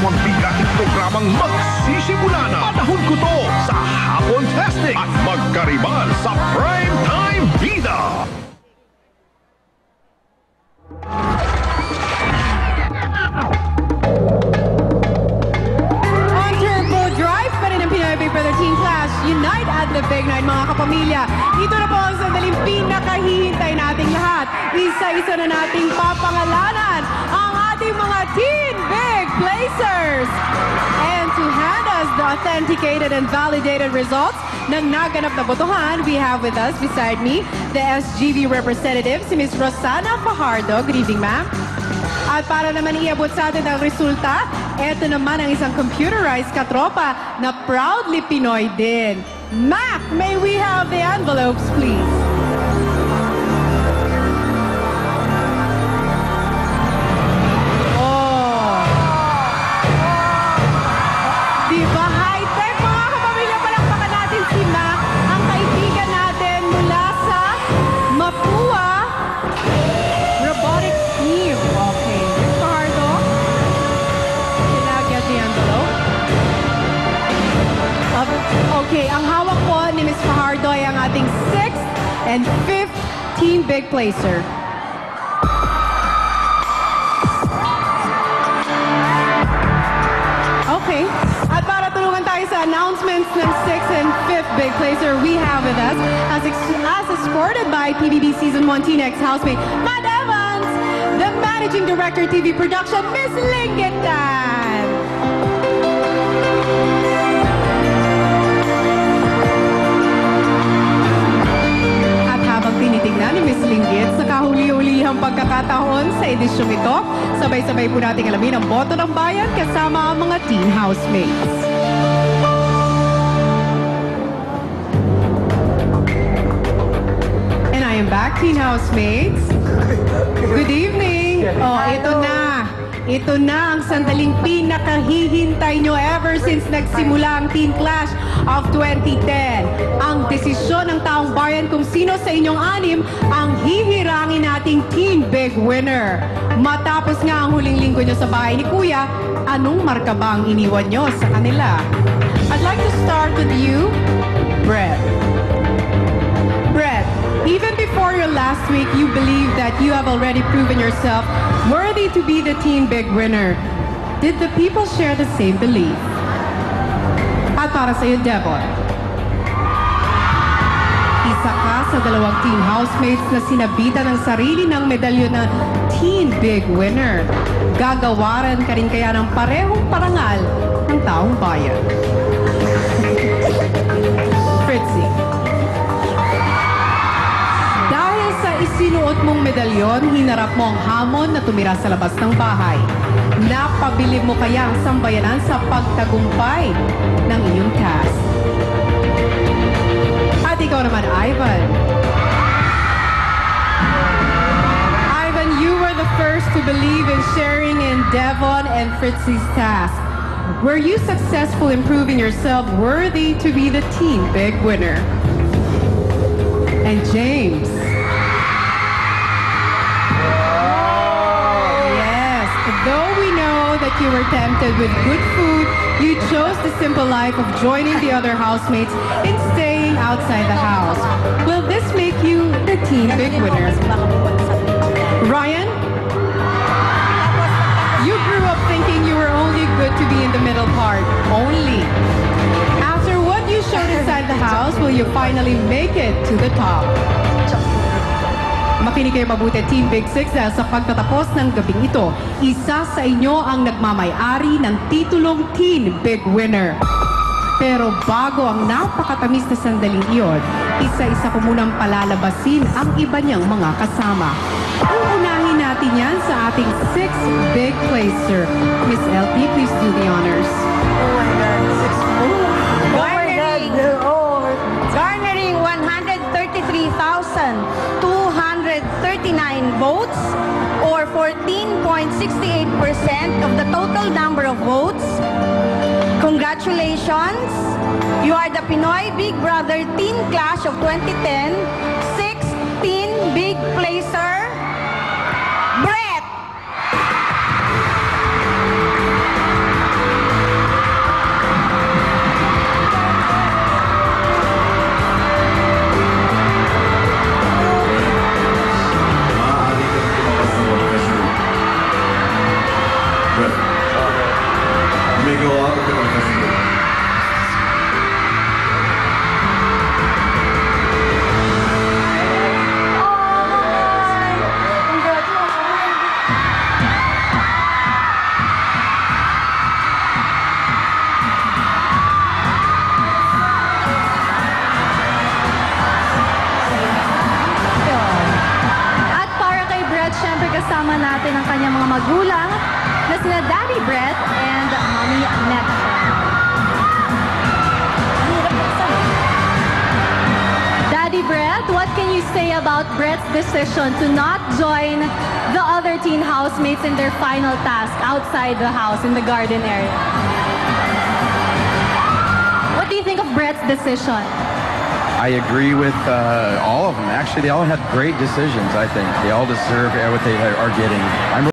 dalawang bigating programang magsisimula na. Panahon ko to sa Hapon Testing at magkaribal sa Prime Time Bida. On Turbo Drive pa rin ang Pinoy Big Brother Teen Clash Unite at the Big Night, mga kapamilya. Ito na po ang sandaling pinakahihintay nating lahat. Isa-isa na nating papangalanan ang ating mga Teen Big Placers. And to hand us the authenticated and validated results ng naganap na botohan, we have with us beside me the SGV representative, si Ms. Rosana Fajardo. Good evening, ma'am. At para naman iabot sa atin ang resulta, eto naman ang isang computerized katropa na proudly Pinoy din. Mac, may we have the envelopes, please? Oh. Diba high-tech, mga kapamilya? Palakpakan natin si Mac, ang kaibigan natin mula sa Mapua Robotics Team. Okay. Ms. Fajardo, can I get the envelope? Okay, ang hawak po ni Ms. Fajardo ay ang ating 6th and 5th Team Big Placer. Okay. At para tulungan tayo sa announcements ng 6th and 5th Big Placer, we have with us, as escorted by PBB Season 1 Teen-X housemate, Matt Evans, the Managing Director TV Production, Miss Lingitan. At habang tinitingnan ni Miss Linggit sa kahuli-hulihang pagkakataon sa edisyong ito, sabay-sabay po nating alamin ang boto ng bayan kasama ang mga teen housemates. And I am back, teen housemates. Good evening. Oh, ito na. Ito na ang sandaling pinakahihintay nyo ever since nagsimula ang Teen Clash of 2010. Ang desisyon ng taong bayan kung sino sa inyong anim ang hihirangin nating Teen Big Winner. Matapos nga ang huling linggo nyo sa bahay ni Kuya, anong marka ba ang iniwan nyo sa kanila? I'd like to start with you, Brett. Brett, even before your last week, you believe that you have already proven yourself worthy to be the Teen Big Winner. Did the people share the same belief? At para sa iyo, Devon, isa ka sa dalawang teen housemates na sinabitan ng sarili ng medalyon na Teen Big Winner. Gagawaran ka rin kaya ng parehong parangal ng taong bayan. Fritzy, dahil sa isinuot mong medalyon, hinarap mo ang hamon na tumira sa labas ng bahay. Napabilib mo kaya ang sambayanan sa pagtagumpay ng iyong task. At ikaw naman, Ivan. Ivan, you were the first to believe in sharing in Devon and Fritzy's task. Were you successful in proving yourself worthy to be the Teen Big Winner? And James. Yes, though we know that you were tempted with good food, you chose the simple life of joining the other housemates in staying outside the house. Will this make you the Teen Big Winner? Ryan? You grew up thinking you were only good to be in the middle part. Only. After what you showed inside the house, will you finally make it to the top? Makinig kayo mabuti, Team Big Six, dahil sa pagtatapos ng gabing ito, isa sa inyo ang nagmamay-ari ng titulong Teen Big Winner. Pero bago ang napakatamis na sandaling iyon, isa-isa ko munang palalabasin ang iba niyang mga kasama. Uunahin natin yan sa ating 6th Big Placer. Miss LT, please do the honors. Oh my God, 6 more. Garnering 133,239 votes or 14.68% of the total number of votes. Congratulations! You are the Pinoy Big Brother Teen Clash of 2010 6th Teen Big Placer, Brett! go out of the festival. At para kay Brett, syempre kasama natin ang kanyang mga magulang na sina Daddy Brett and Mommy Neta. Daddy Brett, what can you say about Brett's decision to not join the other teen housemates in their final task outside the house in the garden area? What do you think of Brett's decision? I agree with all of them. Actually, they all had great decisions, I think. They all deserve what they are getting. I'm